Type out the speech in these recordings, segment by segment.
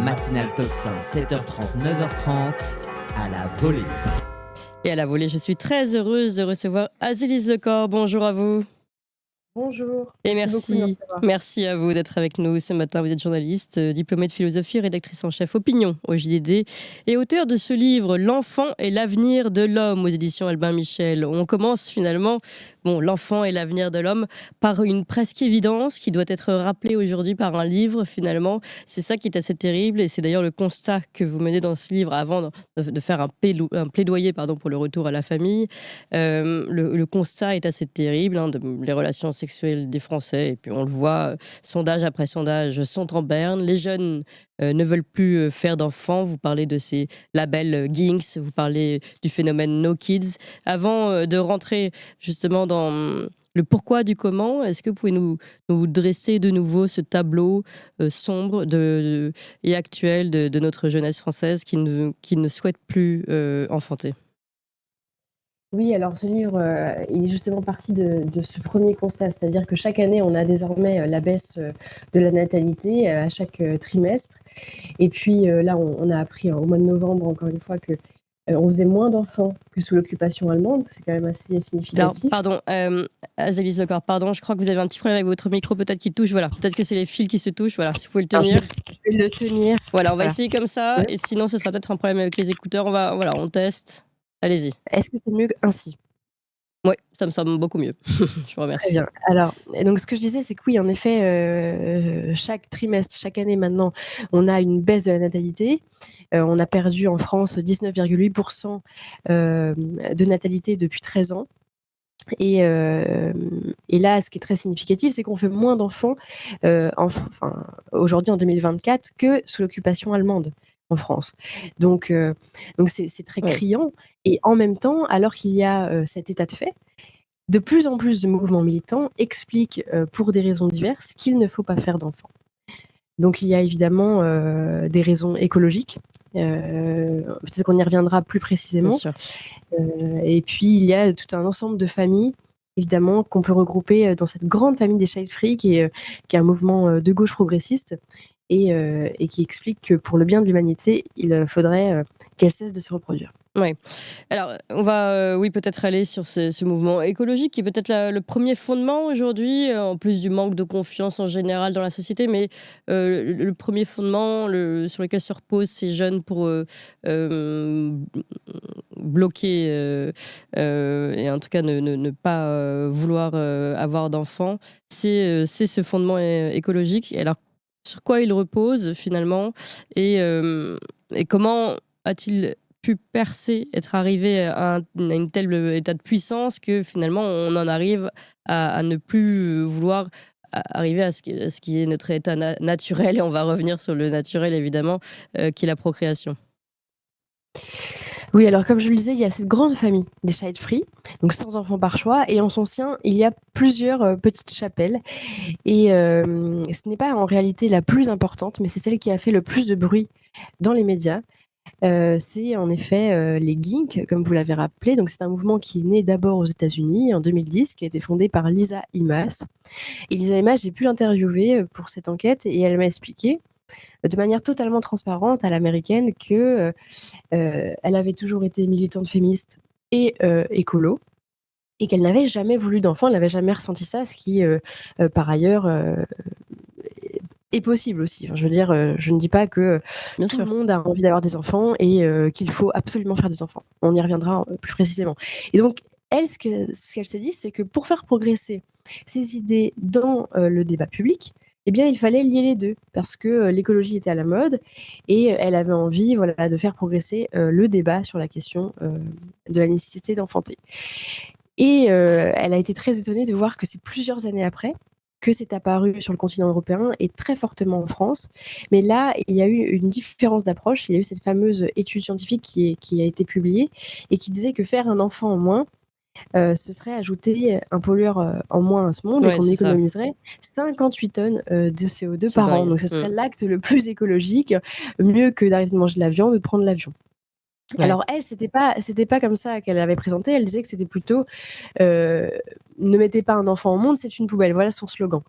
matinale Tocsin, 7h30, 9h30, à la volée. Et à la volée, je suis très heureuse de recevoir Azélise Lecor. Bonjour à vous. Bonjour, Et merci beaucoup de me recevoir. merci à vous d'être avec nous ce matin. Vous êtes journaliste, diplômée de philosophie, rédactrice en chef opinion au JDD et auteur de ce livre L'enfant et l'avenir de l'homme aux éditions Albin Michel. On commence finalement, l'enfant et l'avenir de l'homme par une presque évidence qui doit être rappelée aujourd'hui par un livre finalement. C'est ça qui est assez terrible et c'est d'ailleurs le constat que vous menez dans ce livre avant de faire un plaidoyer pour le retour à la famille. Le constat est assez terrible, les relations sexuelles des Français, et puis on le voit, sondage après sondage sont en berne. Les jeunes ne veulent plus faire d'enfants. Vous parlez de ces labels Ginks, vous parlez du phénomène No Kids. Avant de rentrer justement dans le pourquoi du comment, est-ce que vous pouvez nous dresser de nouveau ce tableau sombre et actuel de notre jeunesse française qui ne souhaite plus enfanter? Oui, alors ce livre, il est justement parti de ce premier constat, c'est-à-dire que chaque année, on a désormais la baisse de la natalité à chaque trimestre. Et puis là, on a appris au mois de novembre, encore une fois, que on faisait moins d'enfants que sous l'occupation allemande. C'est quand même assez significatif. Alors, pardon, Azélise Lecor, pardon, je crois que vous avez un petit problème avec votre micro, peut-être qu'il touche. Voilà, peut-être que c'est les fils qui se touchent. Voilà, si vous pouvez le tenir. Je vais le tenir. Voilà, on va essayer comme ça, et sinon, ce sera peut-être un problème avec les écouteurs. On teste. Allez-y. Est-ce que c'est mieux ainsi? Oui, ça me semble beaucoup mieux. Je vous remercie. Très bien. Alors, et donc ce que je disais, c'est que oui, en effet, chaque trimestre, chaque année maintenant, on a une baisse de la natalité. On a perdu en France 19,8% de natalité depuis 13 ans. Et là, ce qui est très significatif, c'est qu'on fait moins d'enfants aujourd'hui en 2024 que sous l'occupation allemande en France. Donc c'est très criant. Et en même temps, alors qu'il y a cet état de fait, de plus en plus de mouvements militants expliquent, pour des raisons diverses, qu'il ne faut pas faire d'enfants. Donc il y a évidemment des raisons écologiques. Peut-être qu'on y reviendra plus précisément. Bien sûr. Et puis il y a tout un ensemble de familles, évidemment, qu'on peut regrouper dans cette grande famille des Child Free, qui est un mouvement de gauche progressiste et qui explique que pour le bien de l'humanité, il faudrait qu'elle cesse de se reproduire. Oui. Alors, on va peut-être aller sur ce mouvement écologique qui est peut-être le premier fondement aujourd'hui, en plus du manque de confiance en général dans la société, mais le premier fondement sur lequel se reposent ces jeunes pour bloquer et en tout cas ne pas vouloir avoir d'enfants, c'est ce fondement écologique. Alors, sur quoi il repose finalement et comment a-t-il pu percer, être arrivé à une telle état de puissance que finalement on en arrive à ne plus vouloir arriver à ce qui est notre état naturel, et on va revenir sur le naturel évidemment, qui est la procréation. Oui, alors comme je le disais, il y a cette grande famille des Child Free, donc sans enfants par choix, et en son sein, il y a plusieurs petites chapelles. Et ce n'est pas en réalité la plus importante, mais c'est celle qui a fait le plus de bruit dans les médias. C'est en effet les Ginks, comme vous l'avez rappelé. Donc c'est un mouvement qui est né d'abord aux États-Unis en 2010, qui a été fondé par Lisa Imas. Et Lisa Imas, j'ai pu l'interviewer pour cette enquête, et elle m'a expliqué de manière totalement transparente à l'américaine que elle avait toujours été militante féministe et écolo, et qu'elle n'avait jamais voulu d'enfant, elle n'avait jamais ressenti ça, ce qui par ailleurs est possible aussi. Enfin, je veux dire, je ne dis pas que Bien tout sûr. le monde a envie d'avoir des enfants et qu'il faut absolument faire des enfants. On y reviendra plus précisément. Et donc, elle, ce qu'elle s'est dit, c'est que pour faire progresser ses idées dans le débat public, eh bien, il fallait lier les deux, parce que l'écologie était à la mode et elle avait envie, de faire progresser le débat sur la question de la nécessité d'enfanter. Et elle a été très étonnée de voir que c'est plusieurs années après que c'est apparu sur le continent européen et très fortement en France. Mais là, il y a eu une différence d'approche. Il y a eu cette fameuse étude scientifique qui a été publiée et qui disait que faire un enfant en moins, ce serait ajouter un pollueur en moins à ce monde, et qu'on économiserait 58 tonnes de CO2 par an. Donc ce serait l'acte le plus écologique, mieux que d'arrêter de manger de la viande ou de prendre l'avion. Ouais. Alors elle, c'était pas comme ça qu'elle avait présenté. Elle disait que c'était plutôt ne mettez pas un enfant au monde, c'est une poubelle. Voilà son slogan.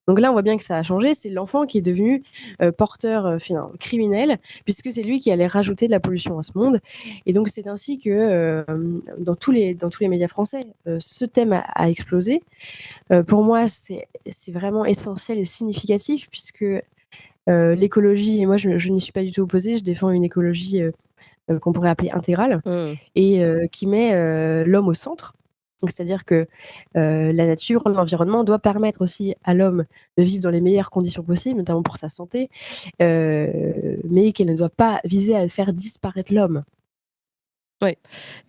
Donc là, on voit bien que ça a changé. C'est l'enfant qui est devenu porteur criminel, puisque c'est lui qui allait rajouter de la pollution à ce monde. Et donc, c'est ainsi que dans tous les médias français, ce thème a explosé. Pour moi, c'est vraiment essentiel et significatif, puisque l'écologie, et moi, je n'y suis pas du tout opposée, je défends une écologie qu'on pourrait appeler intégrale, et qui met l'homme au centre. Donc, c'est-à-dire que la nature, l'environnement doit permettre aussi à l'homme de vivre dans les meilleures conditions possibles, notamment pour sa santé, mais qu'elle ne doit pas viser à faire disparaître l'homme. Oui,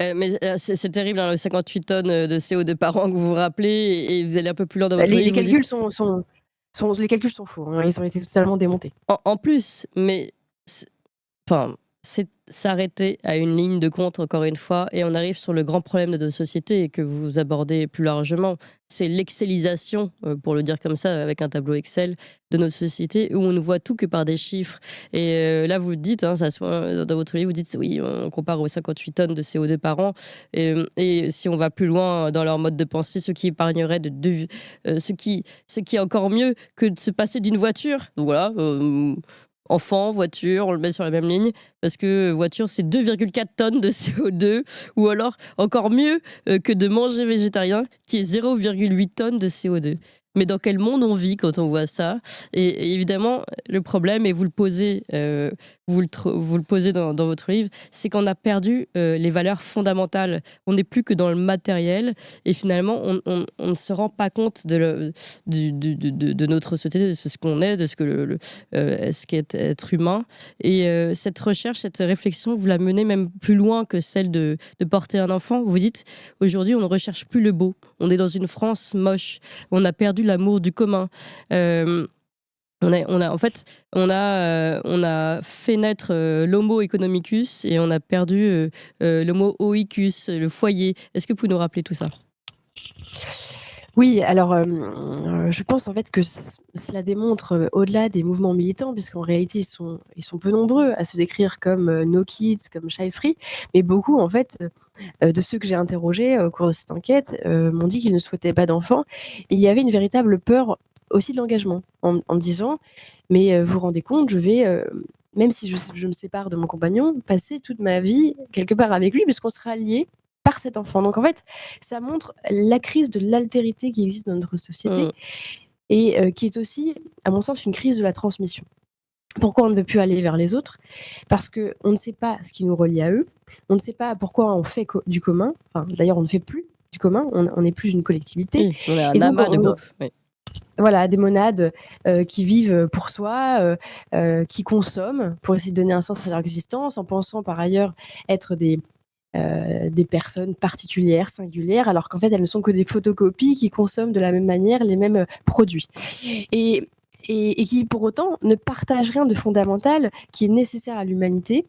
mais c'est terrible, hein, le 58 tonnes de CO2 par an que vous vous rappelez, et vous allez un peu plus loin dans votre Les livre. calculs les calculs sont faux, hein, ils ont été totalement démontés. En plus, mais enfin, c'est s'arrêter à une ligne de compte, encore une fois, et on arrive sur le grand problème de notre société que vous abordez plus largement. C'est l'excelisation, pour le dire comme ça, avec un tableau Excel, de notre société, où on ne voit tout que par des chiffres. Et là, vous le dites, hein, dans votre livre, vous dites, oui, on compare aux 58 tonnes de CO2 par an, et si on va plus loin dans leur mode de pensée, ce qui épargnerait ce qui est encore mieux que de se passer d'une voiture. Donc voilà, enfant, voiture, on le met sur la même ligne, parce que voiture, c'est 2,4 tonnes de CO2, ou alors, encore mieux que de manger végétarien, qui est 0,8 tonnes de CO2. Mais dans quel monde on vit quand on voit ça? Et évidemment, le problème, et vous le posez, vous le posez dans votre livre, c'est qu'on a perdu les valeurs fondamentales. On n'est plus que dans le matériel, et finalement, on ne se rend pas compte de notre société, de ce qu'on est, de ce qu'est être humain. Et cette recherche, cette réflexion, vous la menez même plus loin que celle de porter un enfant. Vous dites, aujourd'hui, on ne recherche plus le beau. On est dans une France moche. On a perdu l'amour du commun. On a fait naître l'homo economicus, et on a perdu l'homo oicus, le foyer. Est-ce que vous pouvez nous rappeler tout ça? Oui, alors je pense en fait que cela démontre, au-delà des mouvements militants, puisqu'en réalité ils sont peu nombreux à se décrire comme no kids, comme child free, mais beaucoup en fait de ceux que j'ai interrogés au cours de cette enquête m'ont dit qu'ils ne souhaitaient pas d'enfants. Il y avait une véritable peur aussi de l'engagement, en me disant mais vous vous rendez compte, je vais même si je me sépare de mon compagnon, passer toute ma vie quelque part avec lui, puisqu'on sera liés par cet enfant. Donc en fait, ça montre la crise de l'altérité qui existe dans notre société et qui est aussi, à mon sens, une crise de la transmission. Pourquoi on ne veut plus aller vers les autres? Parce qu'on ne sait pas ce qui nous relie à eux, on ne sait pas pourquoi on fait du commun, enfin, d'ailleurs on ne fait plus du commun, on n'est plus une collectivité. Oui, on est un Et donc, amas de groupes. Oui. Voilà, des monades qui vivent pour soi, qui consomment pour essayer de donner un sens à leur existence, en pensant par ailleurs être des personnes particulières, singulières, alors qu'en fait elles ne sont que des photocopies qui consomment de la même manière les mêmes produits. Et qui pour autant ne partagent rien de fondamental qui est nécessaire à l'humanité.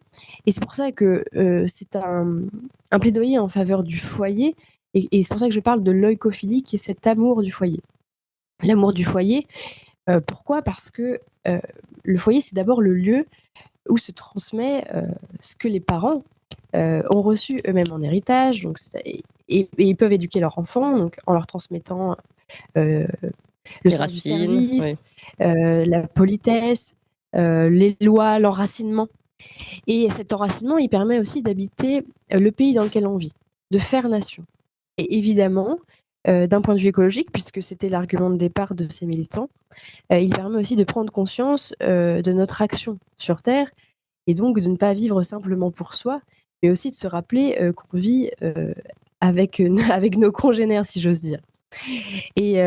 Et c'est pour ça que c'est un plaidoyer en faveur du foyer, et c'est pour ça que je parle de l'oikophilie, qui est cet amour du foyer. L'amour du foyer, pourquoi? Parce que le foyer, c'est d'abord le lieu où se transmet ce que les parents ont reçu eux-mêmes en héritage, donc et ils peuvent éduquer leurs enfants donc, en leur transmettant le sens du service, la politesse, les lois, l'enracinement. Et cet enracinement, il permet aussi d'habiter le pays dans lequel on vit, de faire nation. Et évidemment, d'un point de vue écologique, puisque c'était l'argument de départ de ces militants, il permet aussi de prendre conscience de notre action sur Terre, et donc de ne pas vivre simplement pour soi, mais aussi de se rappeler qu'on vit avec nos congénères, si j'ose dire. Et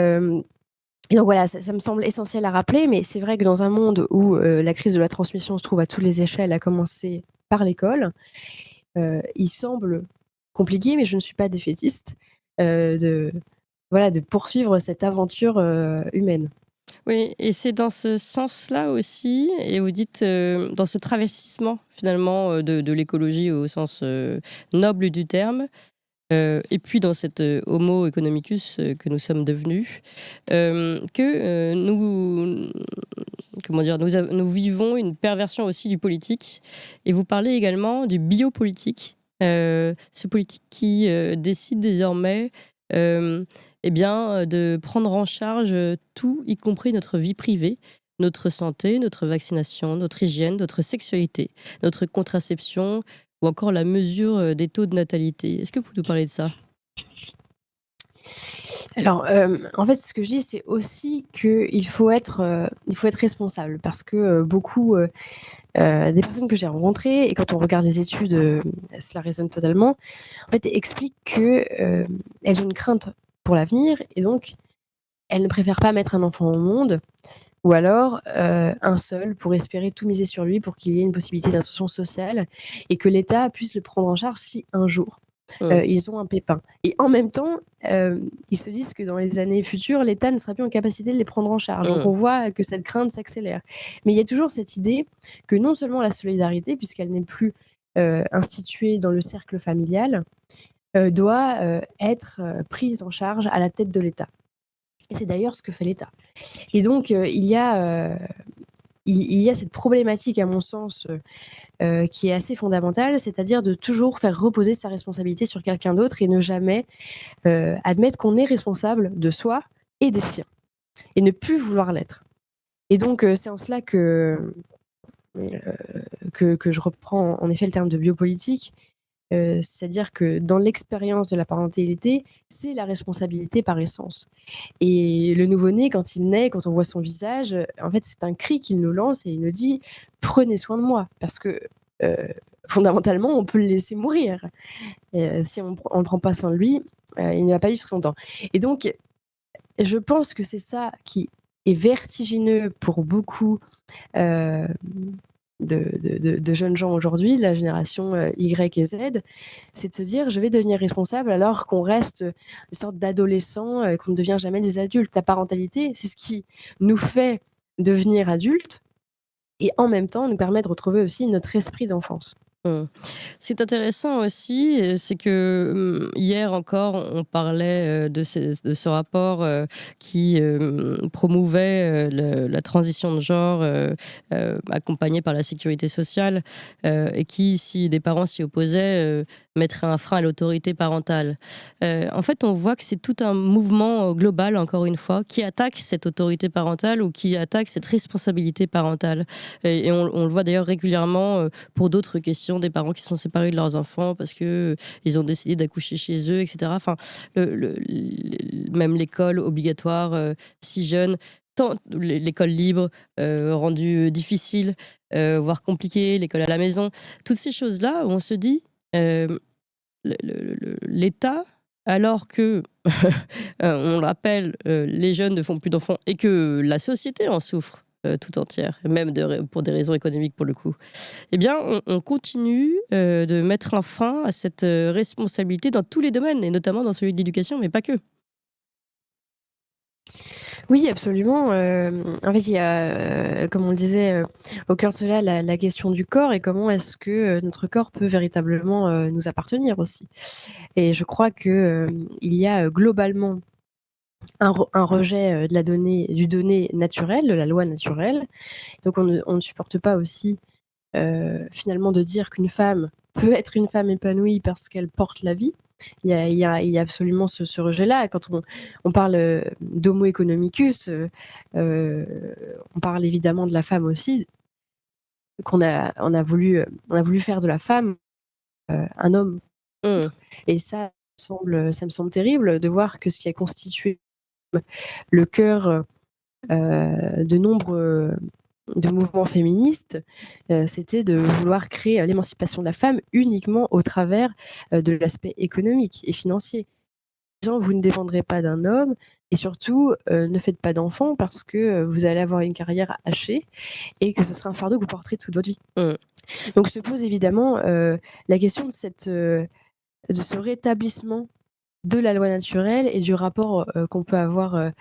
donc voilà, ça me semble essentiel à rappeler, mais c'est vrai que dans un monde où la crise de la transmission se trouve à toutes les échelles, à commencer par l'école, il semble compliqué, mais je ne suis pas défaitiste, de poursuivre cette aventure humaine. Oui, et c'est dans ce sens-là aussi, et vous dites dans ce travestissement finalement de l'écologie au sens noble du terme, et puis dans cette homo economicus que nous sommes devenus, que nous vivons une perversion aussi du politique, et vous parlez également du biopolitique, ce politique qui décide désormais de prendre en charge tout, y compris notre vie privée, notre santé, notre vaccination, notre hygiène, notre sexualité, notre contraception ou encore la mesure des taux de natalité. Est-ce que vous pouvez nous parler de ça? Alors, en fait, ce que je dis, c'est aussi qu'il faut être responsable parce que beaucoup des personnes que j'ai rencontrées, et quand on regarde les études, cela résonne totalement, en fait, expliquent qu'elles ont une crainte pour l'avenir et donc elles ne préfèrent pas mettre un enfant au monde ou alors un seul pour espérer tout miser sur lui pour qu'il y ait une possibilité d'insertion sociale et que l'État puisse le prendre en charge si un jour ils ont un pépin. Et en même temps, ils se disent que dans les années futures, l'État ne sera plus en capacité de les prendre en charge. Donc on voit que cette crainte s'accélère. Mais il y a toujours cette idée que non seulement la solidarité, puisqu'elle n'est plus instituée dans le cercle familial, doit être prise en charge à la tête de l'État. Et c'est d'ailleurs ce que fait l'État. Et donc il y a cette problématique, à mon sens, qui est assez fondamentale, c'est-à-dire de toujours faire reposer sa responsabilité sur quelqu'un d'autre et ne jamais admettre qu'on est responsable de soi et des siens, et ne plus vouloir l'être. Et donc, c'est en cela que je reprends en effet le terme de biopolitique, c'est-à-dire que dans l'expérience de la parentalité, c'est la responsabilité par essence. Et le nouveau-né, quand il naît, quand on voit son visage, en fait, c'est un cri qu'il nous lance et il nous dit « Prenez soin de moi », parce que fondamentalement, on peut le laisser mourir. Si on ne prend pas soin de lui, il ne va pas vivre très longtemps. Et donc, je pense que c'est ça qui est vertigineux pour beaucoup de jeunes gens aujourd'hui, de la génération Y et Z, c'est de se dire je vais devenir responsable alors qu'on reste une sorte d'adolescent, qu'on ne devient jamais des adultes. La parentalité, c'est ce qui nous fait devenir adultes et en même temps nous permet de retrouver aussi notre esprit d'enfance. C'est intéressant aussi, c'est que hier encore, on parlait de ce rapport qui promouvait la transition de genre accompagnée par la sécurité sociale et qui, si des parents s'y opposaient, mettrait un frein à l'autorité parentale. En fait, on voit que c'est tout un mouvement global, encore une fois, qui attaque cette autorité parentale ou qui attaque cette responsabilité parentale. Et on le voit d'ailleurs régulièrement pour d'autres questions, des parents qui sont séparés de leurs enfants parce que ils ont décidé d'accoucher chez eux, etc. Enfin, même l'école obligatoire si jeune, tant l'école libre rendue difficile, voire compliquée, l'école à la maison, toutes ces choses-là où on se dit l'État, alors que, on le rappelle, les jeunes ne font plus d'enfants et que la société en souffre tout entière, même pour des raisons économiques pour le coup, eh bien, on continue de mettre un frein à cette responsabilité dans tous les domaines, et notamment dans celui de l'éducation, mais pas que. Oui, absolument. En fait, il y a, comme on le disait, au cœur de cela, la question du corps et comment est-ce que notre corps peut véritablement nous appartenir aussi. Et je crois que il y a globalement un rejet du donné naturel, de la loi naturelle. Donc on ne supporte pas aussi finalement de dire qu'une femme peut être une femme épanouie parce qu'elle porte la vie. Il y a absolument ce rejet-là. Quand on parle d'homo economicus, on parle évidemment de la femme aussi, on a voulu faire de la femme un homme. Et ça me semble terrible de voir que ce qui a constitué le cœur de nombre de mouvements féministes, c'était de vouloir créer l'émancipation de la femme uniquement au travers de l'aspect économique et financier. Gens, vous ne dépendrez pas d'un homme et surtout, ne faites pas d'enfants parce que vous allez avoir une carrière hachée et que ce sera un fardeau que vous porterez toute votre vie. Donc se pose évidemment la question de ce rétablissement de la loi naturelle et du rapport qu'on peut avoir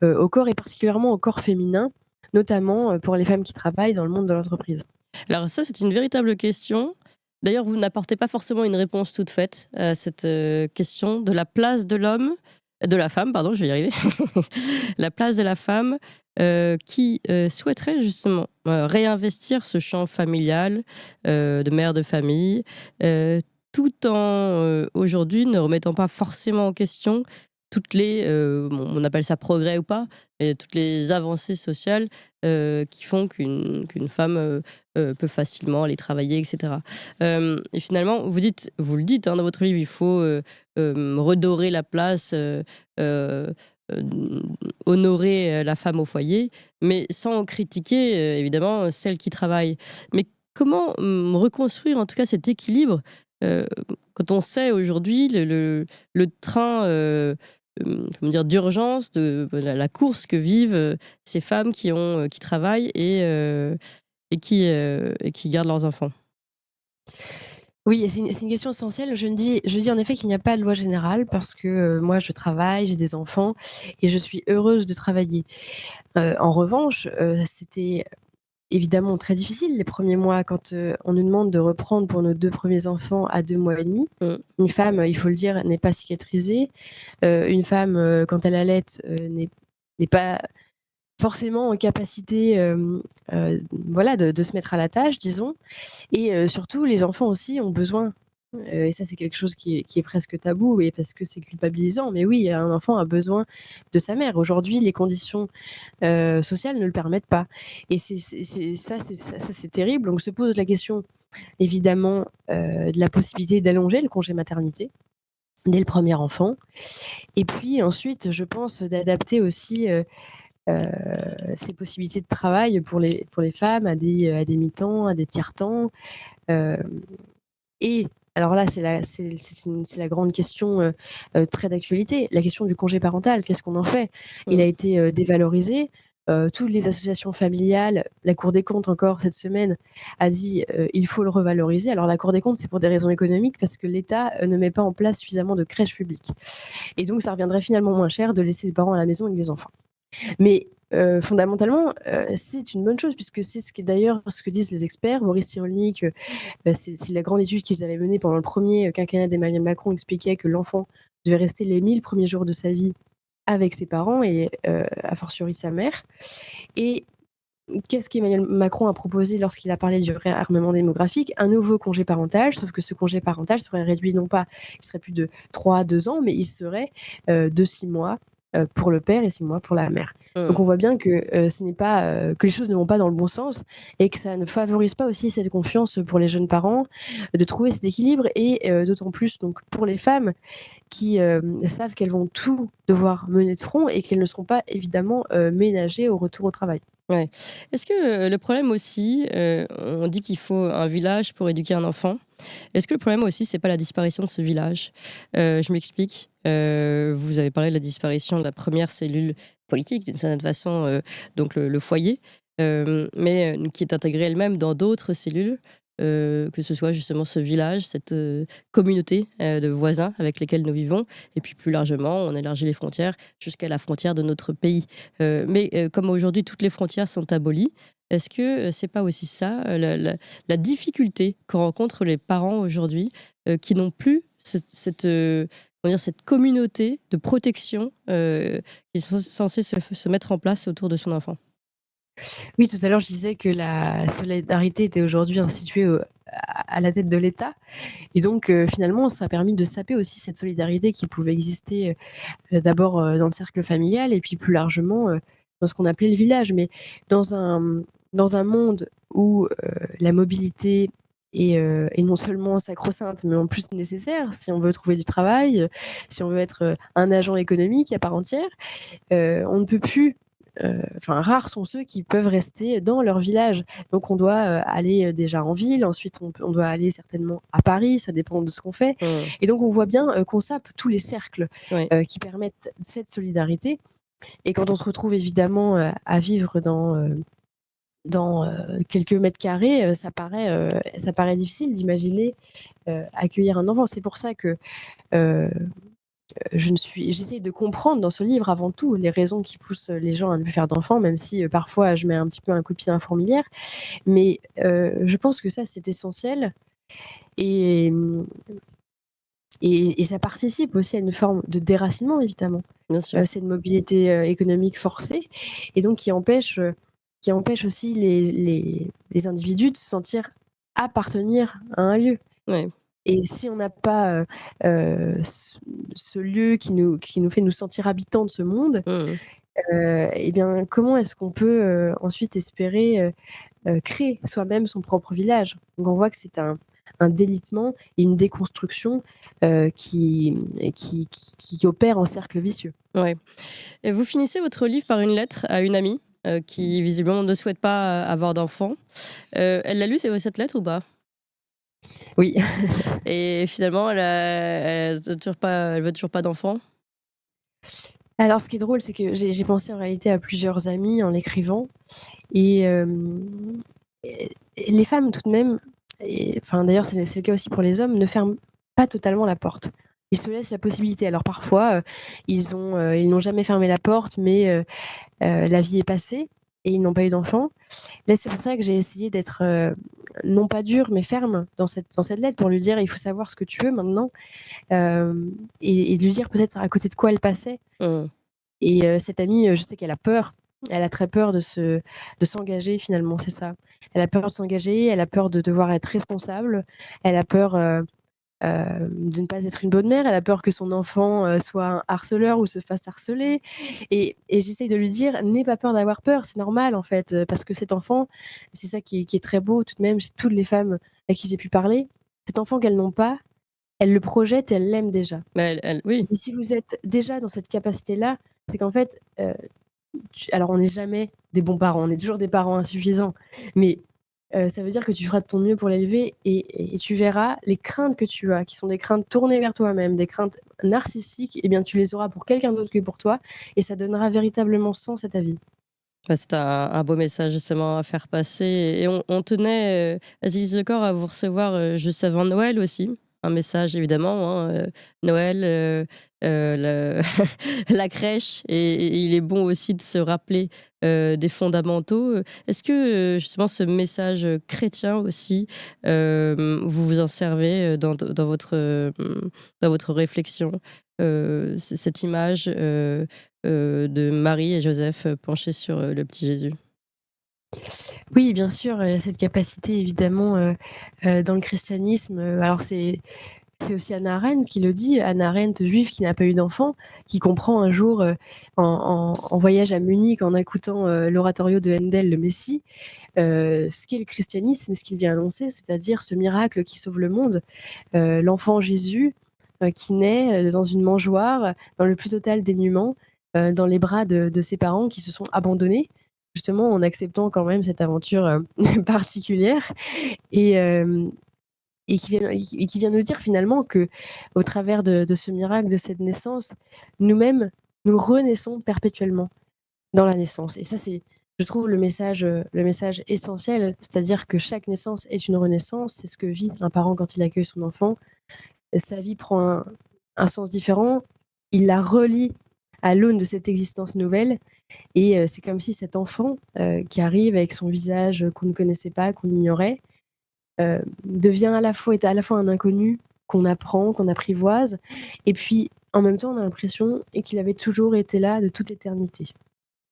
au corps et particulièrement au corps féminin, notamment pour les femmes qui travaillent dans le monde de l'entreprise. Alors ça, c'est une véritable question. D'ailleurs, vous n'apportez pas forcément une réponse toute faite à cette question de la place de l'homme, de la femme, pardon, je vais y arriver, la place de la femme qui souhaiterait justement réinvestir ce champ familial de mère de famille, tout en aujourd'hui ne remettant pas forcément en question toutes les, on appelle ça progrès ou pas, mais toutes les avancées sociales qui font qu'une femme peut facilement aller travailler, etc. Et finalement, vous le dites dans votre livre, il faut redorer la place, honorer la femme au foyer, mais sans critiquer évidemment celle qui travaille. Mais comment reconstruire en tout cas cet équilibre quand on sait aujourd'hui le train comment dire, d'urgence, de la course que vivent ces femmes qui travaillent et qui gardent leurs enfants. Oui, et c'est une question essentielle. Je dis en effet qu'il n'y a pas de loi générale parce que moi je travaille, j'ai des enfants et je suis heureuse de travailler. En revanche, c'était évidemment très difficile les premiers mois quand on nous demande de reprendre pour nos deux premiers enfants à 2 mois et demi. Mm. Une femme, il faut le dire, n'est pas cicatrisée. Une femme, quand elle allait, n'est pas forcément en capacité voilà, de se mettre à la tâche, disons. Et surtout, les enfants aussi ont besoin. Et ça, c'est quelque chose qui est presque tabou et parce que c'est culpabilisant. Mais oui, un enfant a besoin de sa mère. Aujourd'hui, les conditions sociales ne le permettent pas. Et c'est terrible. Donc se pose la question, évidemment, de la possibilité d'allonger le congé maternité dès le premier enfant. Et puis ensuite, je pense d'adapter aussi ces possibilités de travail pour les femmes à des mi-temps, à des tiers-temps. Euh, et alors là, c'est la grande question très d'actualité, la question du congé parental. Qu'est-ce qu'on en fait? Il a Mm. été dévalorisé. Toutes les associations familiales, la Cour des comptes encore cette semaine a dit il faut le revaloriser. Alors la Cour des comptes, c'est pour des raisons économiques parce que l'État ne met pas en place suffisamment de crèches publiques. Et donc ça reviendrait finalement moins cher de laisser les parents à la maison avec les enfants. Mais fondamentalement, c'est une bonne chose puisque c'est d'ailleurs ce que disent les experts. Boris Cyrulnik, c'est la grande étude qu'ils avaient menée pendant le premier quinquennat d'Emmanuel Macron, expliquait que l'enfant devait rester les 1000 premiers jours de sa vie avec ses parents et a fortiori sa mère. Et qu'est-ce qu'Emmanuel Macron a proposé lorsqu'il a parlé du réarmement démographique? Un nouveau congé parental, sauf que ce congé parental serait réduit non pas, il serait plus de 3 à 2 ans, mais il serait de 6 mois pour le père et 6 mois pour la mère. Mm. Donc on voit bien que ce n'est pas que les choses ne vont pas dans le bon sens et que ça ne favorise pas aussi cette confiance pour les jeunes parents de trouver cet équilibre et d'autant plus donc pour les femmes qui savent qu'elles vont tout devoir mener de front et qu'elles ne seront pas évidemment ménagées au retour au travail. Ouais. Est-ce que le problème aussi, on dit qu'il faut un village pour éduquer un enfant. Est-ce que le problème aussi, c'est pas la disparition de ce village? Je m'explique. Vous avez parlé de la disparition de la première cellule politique, d'une certaine façon, donc le foyer, mais qui est intégrée elle-même dans d'autres cellules, que ce soit justement ce village, cette communauté de voisins avec lesquels nous vivons, et puis plus largement, on élargit les frontières jusqu'à la frontière de notre pays. Mais comme aujourd'hui, toutes les frontières sont abolies, est-ce que c'est pas aussi ça, la difficulté que rencontrent les parents aujourd'hui qui n'ont plus on va dire cette communauté de protection qui est censée se mettre en place autour de son enfant? Oui, tout à l'heure, je disais que la solidarité était aujourd'hui instituée à la tête de l'État. Et donc, finalement, ça a permis de saper aussi cette solidarité qui pouvait exister d'abord dans le cercle familial et puis plus largement dans ce qu'on appelait le village. Mais dans un monde où la mobilité est non seulement sacro-sainte, mais en plus nécessaire si on veut trouver du travail, si on veut être un agent économique à part entière, on ne peut plus enfin, rares sont ceux qui peuvent rester dans leur village. Donc, on doit aller déjà en ville. Ensuite, on doit aller certainement à Paris. Ça dépend de ce qu'on fait. Mmh. Et donc, on voit bien qu'on sape tous les cercles Oui. qui permettent cette solidarité. Et quand on se retrouve évidemment à vivre dans quelques mètres carrés, ça paraît difficile d'imaginer accueillir un enfant. C'est pour ça que j'essaie de comprendre dans ce livre avant tout les raisons qui poussent les gens à ne plus faire d'enfants, même si parfois je mets un petit peu un coup de pied dans la fourmilière. Mais je pense que ça, c'est essentiel. Et, et ça participe aussi à une forme de déracinement, évidemment. Bien sûr. C'est une mobilité économique forcée et donc qui empêche aussi les individus de se sentir appartenir à un lieu. Ouais. Et si on n'a pas ce lieu qui nous fait nous sentir habitants de ce monde, Mmh. eh bien, comment est-ce qu'on peut ensuite espérer créer soi-même son propre village? Donc on voit que c'est un délitement et une déconstruction qui opère en cercle vicieux. Ouais. Et vous finissez votre livre par une lettre à une amie qui visiblement ne souhaite pas avoir d'enfant. Elle l'a lu cette lettre ou pas? Oui. Et finalement, elle veut toujours pas d'enfant? Alors ce qui est drôle, c'est que j'ai pensé en réalité à plusieurs amis en l'écrivant et les femmes tout de même, et enfin d'ailleurs c'est le cas aussi pour les hommes, ne ferment pas totalement la porte. Ils se laissent la possibilité. Alors parfois, ils n'ont jamais fermé la porte, mais la vie est passée et ils n'ont pas eu d'enfant. Là, c'est pour ça que j'ai essayé d'être, non pas dure, mais ferme dans cette lettre pour lui dire: «Il faut savoir ce que tu veux maintenant», et de lui dire peut-être à côté de quoi elle passait. Mmh. Et cette amie, je sais qu'elle a peur. Elle a très peur de s'engager finalement, c'est ça. Elle a peur de s'engager, elle a peur de devoir être responsable, elle a peur, de ne pas être une bonne mère, elle a peur que son enfant, soit un harceleur ou se fasse harceler et j'essaye de lui dire: «N'aie pas peur d'avoir peur, c'est normal en fait, parce que cet enfant», c'est ça qui est très beau tout de même chez toutes les femmes à qui j'ai pu parler, cet enfant qu'elles n'ont pas, elles le projettent et elles l'aiment déjà. Mais oui. Et si vous êtes déjà dans cette capacité-là, c'est qu'en fait, alors on n'est jamais des bons parents, on est toujours des parents insuffisants, mais ça veut dire que tu feras de ton mieux pour l'élever et tu verras les craintes que tu as, qui sont des craintes tournées vers toi-même, des craintes narcissiques, eh bien tu les auras pour quelqu'un d'autre que pour toi et ça donnera véritablement sens à ta vie. Bah, c'est un beau message justement à faire passer et on tenait, Aziz Le Corps, à vous recevoir, juste avant Noël aussi. Un message évidemment, hein, Noël, le la crèche et il est bon aussi de se rappeler, des fondamentaux. Est-ce que, justement ce message, chrétien aussi, vous vous en servez, dans votre réflexion? Cette image, de Marie et Joseph, penchés sur, le petit Jésus. Oui, bien sûr, cette capacité évidemment, dans le christianisme, alors c'est aussi Hannah Arendt qui le dit, Hannah Arendt, juive qui n'a pas eu d'enfant, qui comprend un jour, en voyage à Munich, en écoutant, l'oratorio de Handel, le Messie, ce qu'est le christianisme et ce qu'il vient annoncer, c'est-à-dire ce miracle qui sauve le monde. L'enfant Jésus, qui naît, dans une mangeoire, dans le plus total dénuement, dans les bras de ses parents qui se sont abandonnés, justement en acceptant quand même cette aventure, particulière et hem et qui vient nous dire finalement que au travers de ce miracle, de cette naissance, nous-mêmes, nous renaissons perpétuellement dans la naissance et ça, c'est, je trouve, le message essentiel, c'est-à-dire que chaque naissance est une renaissance. C'est ce que vit un parent quand il accueille son enfant. Sa vie prend un sens différent, il la relie à l'aune de cette existence nouvelle et c'est comme si cet enfant, qui arrive avec son visage, qu'on ne connaissait pas, qu'on ignorait, devient est à la fois un inconnu qu'on apprend, qu'on apprivoise et puis en même temps on a l'impression qu'il avait toujours été là de toute éternité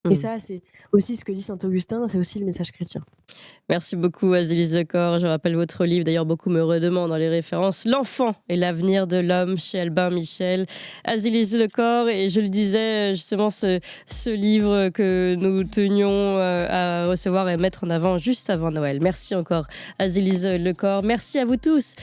et Mmh. ça, c'est aussi ce que dit saint Augustin, c'est aussi le message chrétien. Merci beaucoup Azélise Lecor. Je rappelle votre livre, d'ailleurs beaucoup me redemandent dans les références, L'enfant et l'avenir de l'homme chez Albin Michel. Azélise Lecor, et je le disais justement, ce livre que nous tenions à recevoir et mettre en avant juste avant Noël. Merci encore Azélise Lecor. Merci à vous tous.